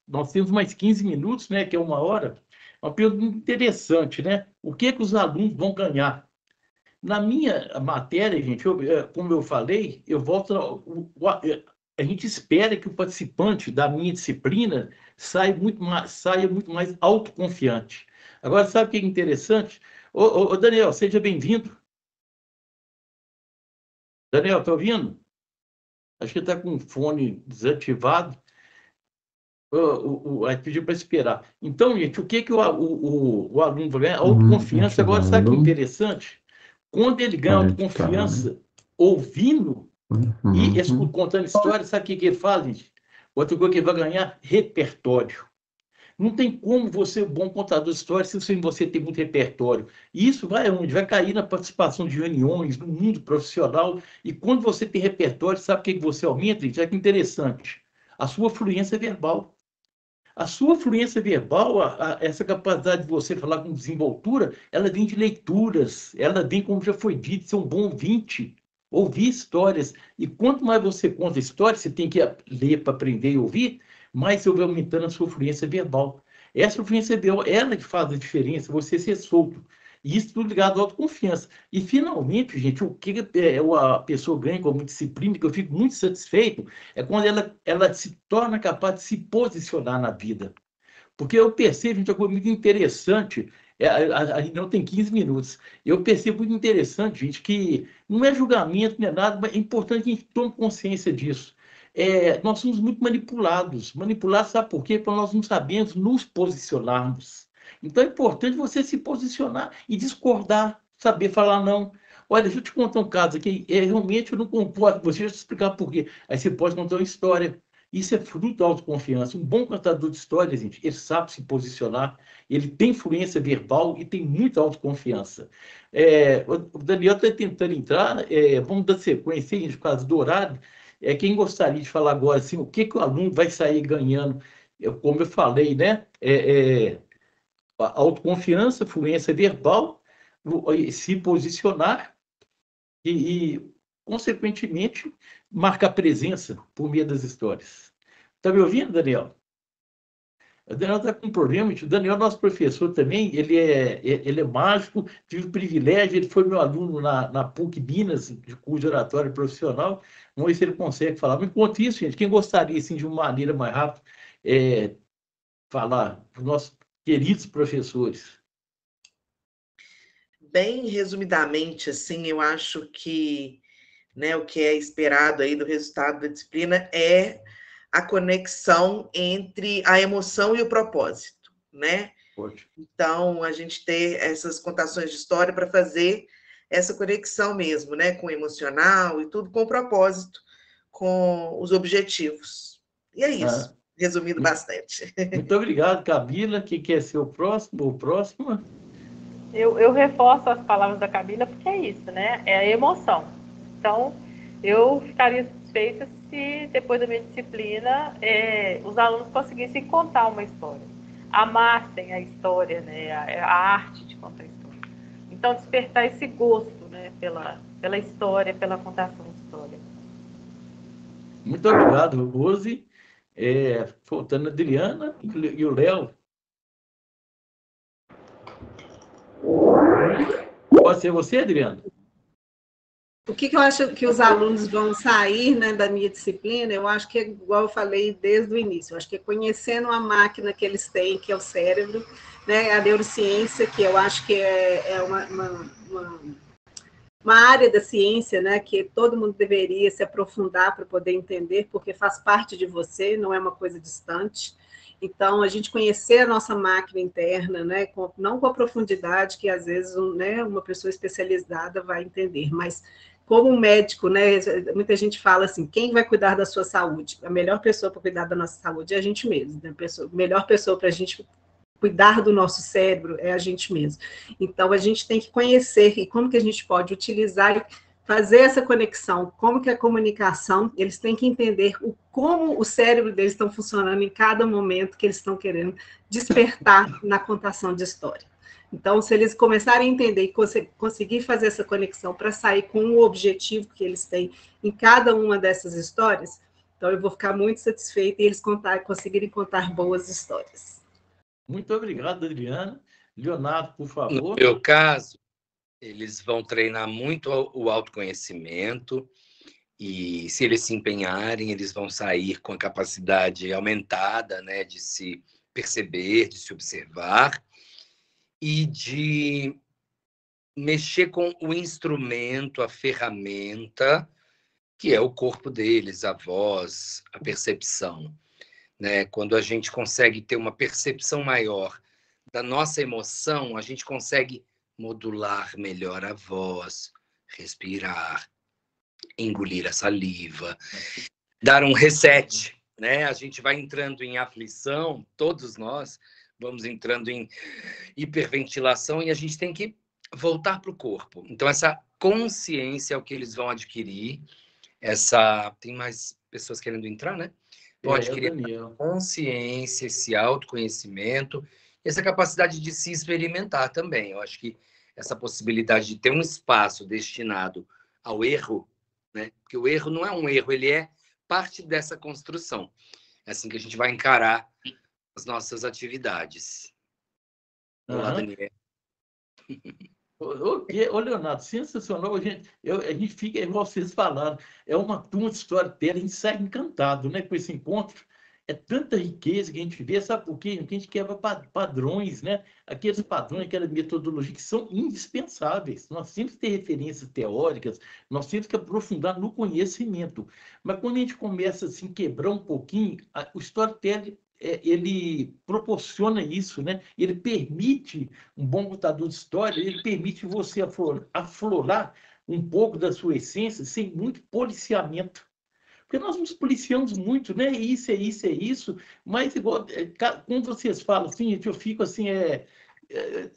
nós temos mais 15 minutos, né, que é 1 hora, uma pergunta interessante, né? O que os alunos vão ganhar? Na minha matéria, gente, como eu falei, eu volto. A gente espera que o participante da minha disciplina saia muito mais autoconfiante. Agora, sabe o que é interessante? Ô, Daniel, seja bem-vindo. Daniel, está ouvindo? Acho que está com o fone desativado. Aí pediu para esperar. Então, gente, o que o aluno vai ganhar? Autoconfiança. Agora, sabe o que é interessante? Quando ele ganha autoconfiança ouvindo e contando histórias, sabe o que ele faz, gente? Outra coisa que ele vai ganhar, repertório. Não tem como você ser um bom contador de histórias se você tem muito repertório. E isso vai onde? Vai cair na participação de reuniões, no mundo profissional. E quando você tem repertório, sabe o que você aumenta? Isso é que interessante. A sua fluência verbal. A sua fluência verbal, essa capacidade de você falar com desenvoltura, ela vem de leituras, ela vem, como já foi dito, ser um bom ouvinte, ouvir histórias. E quanto mais você conta histórias, você tem que ler para aprender e ouvir, mais você vai aumentando a sua fluência verbal. Essa fluência verbal, ela que faz a diferença, você ser solto. E isso tudo ligado à autoconfiança. E, finalmente, gente, o que a pessoa ganha com muita disciplina, que eu fico muito satisfeito, é quando ela se torna capaz de se posicionar na vida. Porque eu percebo, gente, uma coisa muito interessante, a gente não tem 15 minutos, eu percebo muito interessante, gente, que não é julgamento, não é nada, mas é importante que a gente tome consciência disso. Nós somos muito manipulados. Manipulados, sabe por quê? Porque nós não sabemos nos posicionarmos. Então é importante você se posicionar e discordar, saber falar não. Olha, deixa eu te contar um caso aqui. Realmente eu não concordo, você vai te explicar por quê. Aí você pode contar uma história. Isso é fruto da autoconfiança. Um bom contador de histórias, gente, ele sabe se posicionar, ele tem fluência verbal e tem muita autoconfiança. O Daniel está tentando entrar, vamos dar sequência aí, por causa do horário. Quem gostaria de falar agora, assim, o que o aluno vai sair ganhando? Como eu falei, né? A autoconfiança, fluência verbal, se posicionar consequentemente, marcar presença por meio das histórias. Está me ouvindo, Daniel? O Daniel está com um problema. O Daniel, nosso professor também, ele é mágico, tive o privilégio, ele foi meu aluno na PUC Minas, de curso de oratória profissional. Vamos ver se ele consegue falar. Mas, enquanto isso, gente, quem gostaria, assim, de uma maneira mais rápida, falar para os nossos queridos professores? Bem resumidamente, assim, eu acho que, né, o que é esperado aí do resultado da disciplina é a conexão entre a emoção e o propósito, né? Pode. Então, a gente ter essas contações de história para fazer essa conexão mesmo, né, com o emocional e tudo com o propósito, com os objetivos. E é isso, resumindo bastante. Muito obrigado, Camila. Quem quer ser o próximo ou próxima? Eu reforço as palavras da Camila, porque é isso, né? É a emoção. Então, eu ficaria satisfeita se, depois da minha disciplina, os alunos conseguissem contar uma história. Amassem a história, né? A arte de contar a história. Então, despertar esse gosto, né? Pela história, pela contação de história. Muito obrigado, Rose. Faltando a Adriana e o Léo. Pode ser você, Adriana? O que eu acho que os alunos vão sair, né, da minha disciplina, eu acho que é igual eu falei desde o início, eu acho que é conhecendo a máquina que eles têm, que é o cérebro, né, a neurociência, que eu acho que é uma área da ciência, né, que todo mundo deveria se aprofundar para poder entender, porque faz parte de você, não é uma coisa distante. Então, a gente conhecer a nossa máquina interna, né, não com a profundidade que, às vezes, né, uma pessoa especializada vai entender, mas como um médico, né, muita gente fala assim, quem vai cuidar da sua saúde? A melhor pessoa para cuidar da nossa saúde é a gente mesmo, né? A melhor pessoa para a gente cuidar do nosso cérebro é a gente mesmo. Então, a gente tem que conhecer e como que a gente pode utilizar e fazer essa conexão, como que a comunicação, eles têm que entender como o cérebro deles estão funcionando em cada momento que eles estão querendo despertar na contação de história. Então, se eles começarem a entender e conseguir fazer essa conexão para sair com o objetivo que eles têm em cada uma dessas histórias, Então, eu vou ficar muito satisfeita em eles conseguirem contar boas histórias. Muito obrigado, Adriana. Leonardo, por favor. No meu caso, eles vão treinar muito o autoconhecimento e, se eles se empenharem, eles vão sair com a capacidade aumentada, né, de se perceber, de se observar e de mexer com o instrumento, a ferramenta, que é o corpo deles, a voz, a percepção, né? Quando a gente consegue ter uma percepção maior da nossa emoção, a gente consegue modular melhor a voz, respirar, engolir a saliva, dar um reset, né? A gente vai entrando em aflição, todos nós vamos entrando em hiperventilação e a gente tem que voltar para o corpo. Então, essa consciência é o que eles vão adquirir. Tem mais pessoas querendo entrar, né? Vão adquirir consciência, esse autoconhecimento, essa capacidade de se experimentar também. Eu acho que essa possibilidade de ter um espaço destinado ao erro, né? Porque o erro não é um erro, ele é parte dessa construção. É assim que a gente vai encarar as nossas atividades. Olá, Daniel. Ô, Leonardo, sensacional. A gente fica, igual vocês falaram, é uma turma de storytelling, a gente sai encantado, né, com esse encontro. É tanta riqueza que a gente vê, sabe por quê? Porque a gente quebra padrões, né? Aqueles padrões, aquela metodologia que são indispensáveis. Nós temos que ter referências teóricas, nós temos que aprofundar no conhecimento. Mas quando a gente começa assim, a quebrar um pouquinho, o storytelling ele proporciona isso, né? Ele permite, um bom contador de história, ele permite você aflorar um pouco da sua essência sem muito policiamento. Porque nós nos policiamos muito, né? Isso é isso, é isso. Mas, igual, quando vocês falam assim, eu fico assim,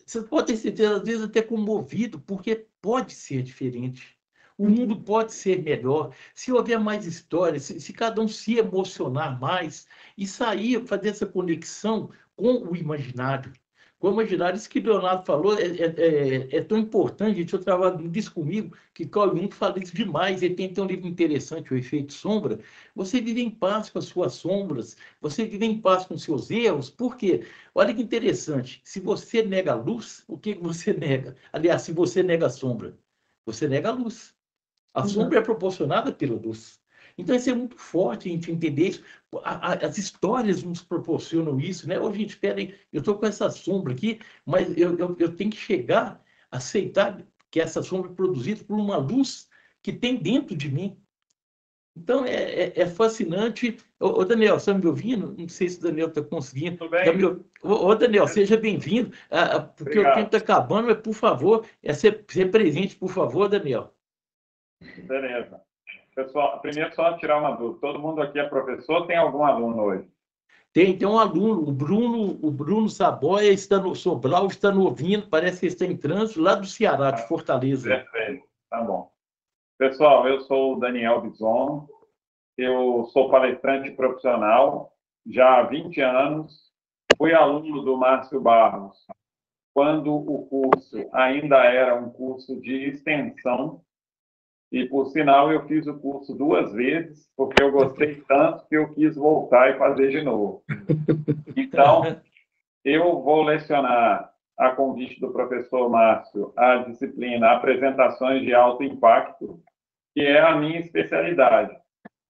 você pode ter certeza, às vezes até comovido, porque pode ser diferente. O mundo pode ser melhor se houver mais histórias, se cada um se emocionar mais e sair, fazer essa conexão com o imaginário. Com o imaginário, isso que o Leonardo falou é tão importante, gente. Eu trabalho disso comigo, que Carl Jung fala isso demais. Ele tem um livro interessante, O Efeito Sombra. Você vive em paz com as suas sombras, você vive em paz com os seus erros. Por quê? Olha que interessante. Se você nega a luz, o que você nega? Aliás, se você nega a sombra, você nega a luz. A sombra é proporcionada pela luz. Então, isso é muito forte a gente entender isso. As histórias nos proporcionam isso, né? Hoje, gente, espera aí, eu estou com essa sombra aqui, mas eu tenho que chegar a aceitar que essa sombra é produzida por uma luz que tem dentro de mim. Então, é fascinante. Ô, Daniel, você está me ouvindo? Não sei se o Daniel está conseguindo. Tudo bem? Ô, Daniel, seja bem-vindo. Porque Obrigado. o tempo está acabando, mas, por favor, ser presente, por favor, Daniel. Beleza. Pessoal, primeiro só tirar uma dúvida. Todo mundo aqui é professor? Tem algum aluno hoje? Tem um aluno, o Bruno Saboia, está no Sobral, está no ouvindo, parece que está em trânsito, lá do Ceará, de Fortaleza. Perfeito, tá bom. Pessoal, eu sou o Daniel Bison, eu sou palestrante profissional já há 20 anos, fui aluno do Márcio Barros, quando o curso ainda era um curso de extensão, e, por sinal, eu fiz o curso 2 vezes, porque eu gostei tanto que eu quis voltar e fazer de novo. Então, eu vou lecionar, a convite do professor Márcio, a disciplina Apresentações de Alto Impacto, que é a minha especialidade.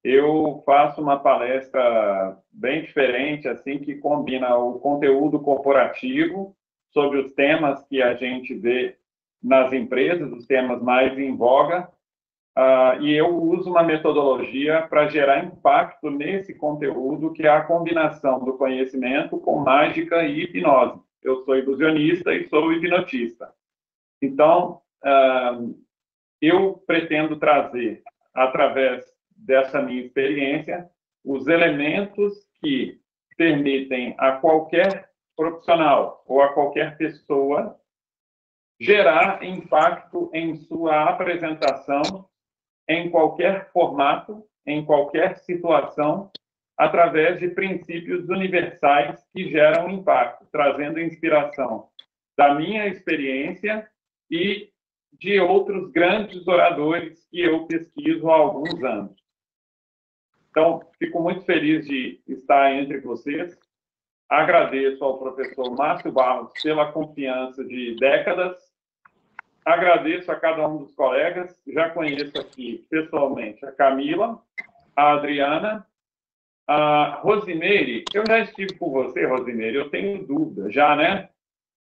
Eu faço uma palestra bem diferente, assim, que combina o conteúdo corporativo sobre os temas que a gente vê nas empresas, os temas mais em voga, e eu uso uma metodologia para gerar impacto nesse conteúdo, que é a combinação do conhecimento com mágica e hipnose. Eu sou ilusionista e sou hipnotista. Então, eu pretendo trazer, através dessa minha experiência, os elementos que permitem a qualquer profissional ou a qualquer pessoa gerar impacto em sua apresentação, em qualquer formato, em qualquer situação, através de princípios universais que geram impacto, trazendo inspiração da minha experiência e de outros grandes oradores que eu pesquiso há alguns anos. Então, fico muito feliz de estar entre vocês. Agradeço ao professor Márcio Barros pela confiança de décadas. Agradeço a cada um dos colegas. Já conheço aqui pessoalmente a Camila, a Adriana, a Rosimeire. Eu já estive com você, Rosimeire, eu tenho dúvida. Já, né?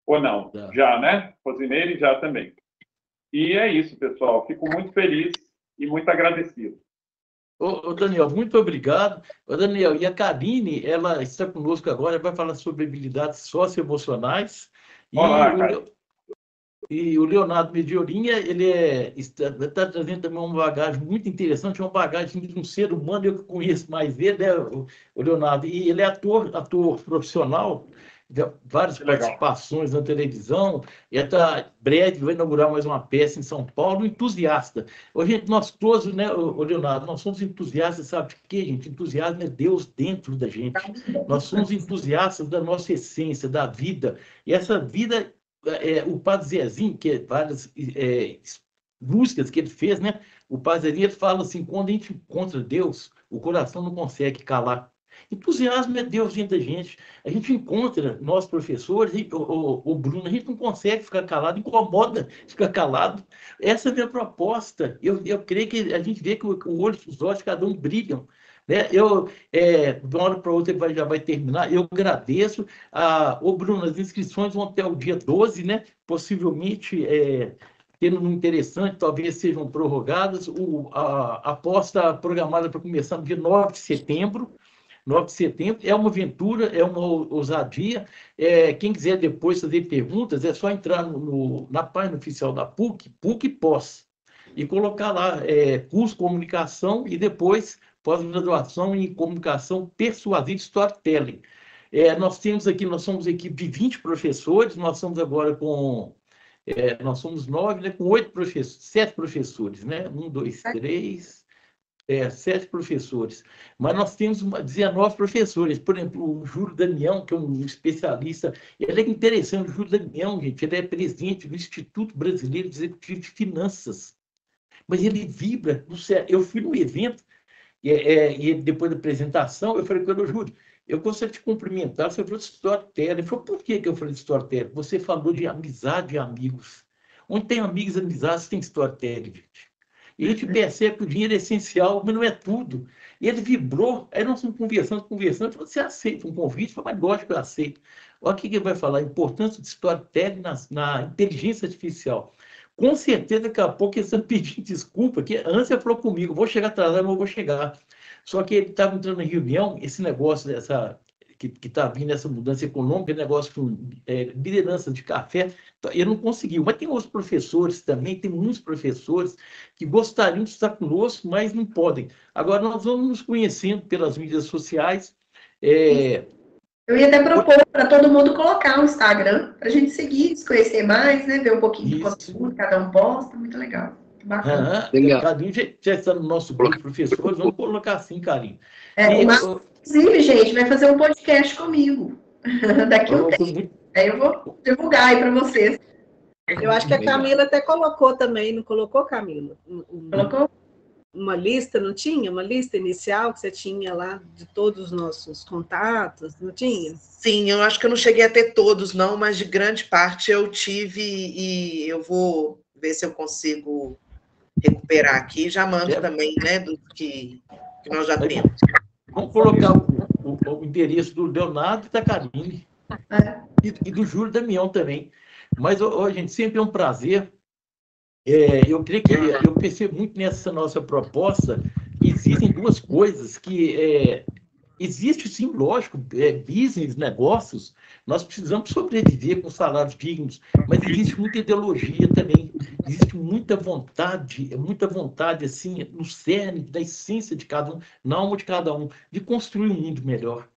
Ou não? Já, né? Rosimeire já também. E é isso, pessoal. Fico muito feliz e muito agradecido. Ô, Daniel, muito obrigado. Ô, Daniel, e a Karine, ela está conosco agora, vai falar sobre habilidades socioemocionais. Olá, E o Leonardo Mediorinha, ele está trazendo também uma bagagem muito interessante, uma bagagem de um ser humano, eu que conheço mais ele, né, o Leonardo, e ele é ator profissional, várias participações na televisão, e está breve, vai inaugurar mais uma peça em São Paulo, entusiasta. Hoje, nós todos, né, o Leonardo, nós somos entusiastas, sabe de quê, gente? Entusiasmo é Deus dentro da gente. Nós somos entusiastas da nossa essência, da vida, e essa vida... o Padre Zezinho, que várias músicas que ele fez, né? O Padre Zezinho ele fala assim, quando a gente encontra Deus, o coração não consegue calar. Entusiasmo é Deus dentro da gente. A gente encontra, nós professores, o Bruno, a gente não consegue ficar calado, incomoda ficar calado. Essa é a minha proposta. Eu creio que a gente vê que o olho, os olhos de cada um brilham. Né? De uma hora para outra já vai terminar. Eu agradeço. Bruno, as inscrições vão até o dia 12, né? Possivelmente, tendo um interessante, talvez sejam prorrogadas. A aposta programada para começar no dia 9 de setembro. 9 de setembro, é uma aventura, é uma ousadia. Quem quiser depois fazer perguntas, é só entrar na página oficial da PUC, PUC Pós, e colocar lá curso de comunicação e depois pós-graduação em comunicação persuasiva e storytelling. Nós somos equipe de 20 professores, nós somos agora nós somos 9, né, com 7 professores, né? 1, 2, 3... 7 professores, mas nós temos 19 professores. Por exemplo, o Júlio Damião, que é um especialista, ele é interessante. O Júlio Damião, gente, ele é presidente do Instituto Brasileiro de Executivo de Finanças, mas ele vibra no céu. Eu fui num evento, e depois da apresentação, eu falei com ele, Júlio, eu gostaria de te cumprimentar, você falou de storytelling. Ele falou, por que eu falei de storytelling? Você falou de amizade e amigos. Onde tem amigos e amizades, tem storytelling, gente. E a gente percebe que o dinheiro é essencial, mas não é tudo. E ele vibrou, aí nós estamos conversando, você aceita um convite? Eu falei, mas lógico que eu aceito. Olha o que ele vai falar, a importância de storytelling na inteligência artificial. Com certeza, daqui a pouco eles estão pedindo desculpa, que antes ele falou comigo, vou chegar atrasado, mas eu vou chegar. Só que ele estava entrando em reunião, esse negócio que está vindo essa mudança econômica, negócio com liderança de café, ele não conseguiu. Mas tem outros professores também, tem muitos professores que gostariam de estar conosco, mas não podem. Agora, nós vamos nos conhecendo pelas mídias sociais. Eu ia até propor para todo mundo colocar um Instagram, para a gente seguir, se conhecer mais, né? Ver um pouquinho de conteúdo, cada um posta, muito legal. Bacana. Carinho já está no nosso grupo de professores, vamos colocar assim, Carinho. Inclusive, gente, vai fazer um podcast comigo daqui a um tempo. Aí eu vou divulgar aí para vocês. Eu acho que a Camila até colocou também, não colocou, Camila? Colocou? Uma lista, não tinha? Uma lista inicial que você tinha lá de todos os nossos contatos, não tinha? Sim, eu acho que eu não cheguei a ter todos, não, mas de grande parte eu tive e eu vou ver se eu consigo recuperar aqui. Já mando também, né, do que nós já temos. Vamos colocar o endereço do Leonardo e da Karine. E do Júlio Damião também. Mas, gente, sempre é um prazer. Eu creio que eu percebo muito nessa nossa proposta que existem duas coisas que existe sim, lógico, business, negócios, nós precisamos sobreviver com salários dignos, mas existe muita ideologia também, existe muita vontade assim, no cerne, da essência de cada um, na alma de cada um, de construir um mundo melhor.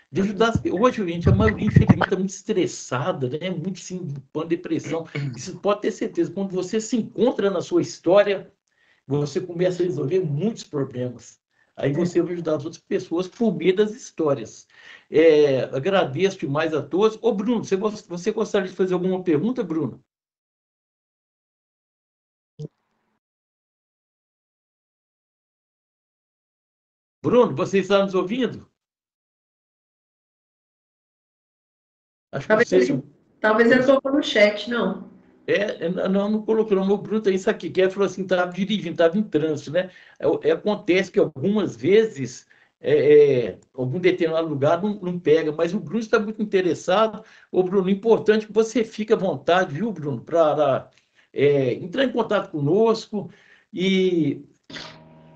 De ajudar hoje, gente, a maioria, infelizmente, está muito estressada, né? Muito sim, com depressão. Isso pode ter certeza. Quando você se encontra na sua história, você começa a resolver muitos problemas. Aí você vai ajudar as outras pessoas por meio das histórias. Agradeço demais a todos. Ô, Bruno, você gostaria de fazer alguma pergunta, Bruno? Bruno, você está nos ouvindo? Acho que você... Talvez ele colocou no chat, não. Não colocou, não. O Bruno isso aqui, que ele falou assim, estava dirigindo, estava em trânsito, né? Acontece que algumas vezes, algum determinado lugar não pega, mas o Bruno está muito interessado. Ô, Bruno, importante que você fique à vontade, viu, Bruno, para entrar em contato conosco. E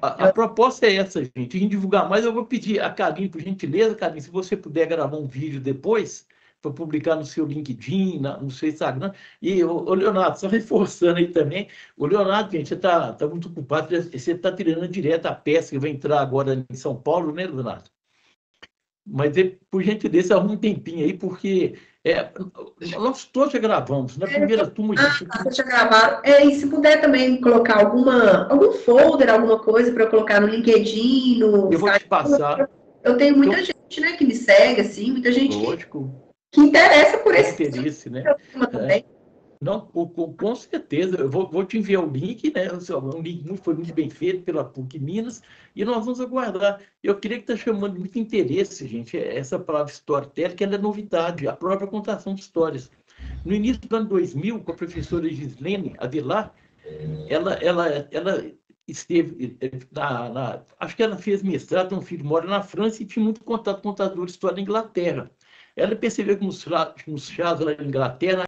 a proposta é essa, gente, em divulgar mais. Eu vou pedir a Karine, por gentileza, Karine, se você puder gravar um vídeo depois, para publicar no seu LinkedIn, no seu Instagram. E o Leonardo, só reforçando aí também, o Leonardo, gente, você está muito ocupado, você está tirando direto a peça que vai entrar agora em São Paulo, né, Leonardo? Mas, por gentileza, arruma um tempinho aí, porque nós todos já gravamos, na primeira turma disso. Vocês já gravaram. E se puder também colocar algum folder, alguma coisa para eu colocar no LinkedIn, no Eu vou te passar. Eu tenho muita gente, né, que me segue, assim, muita gente Lógico. que interessa por esse interesse, né? também. Não, com certeza. Eu vou te enviar o link, né? Um link foi muito bem feito pela PUC Minas, e nós vamos aguardar. Eu queria que está chamando muito interesse, gente, essa palavra storytelling, que ela é novidade, a própria contação de histórias. No início do ano 2000, com a professora Gislene Avelar, ela esteve acho que ela fez mestrado, tem um filho que mora na França e tinha muito contato com contador de história na Inglaterra. Ela percebeu que nos chás lá na Inglaterra,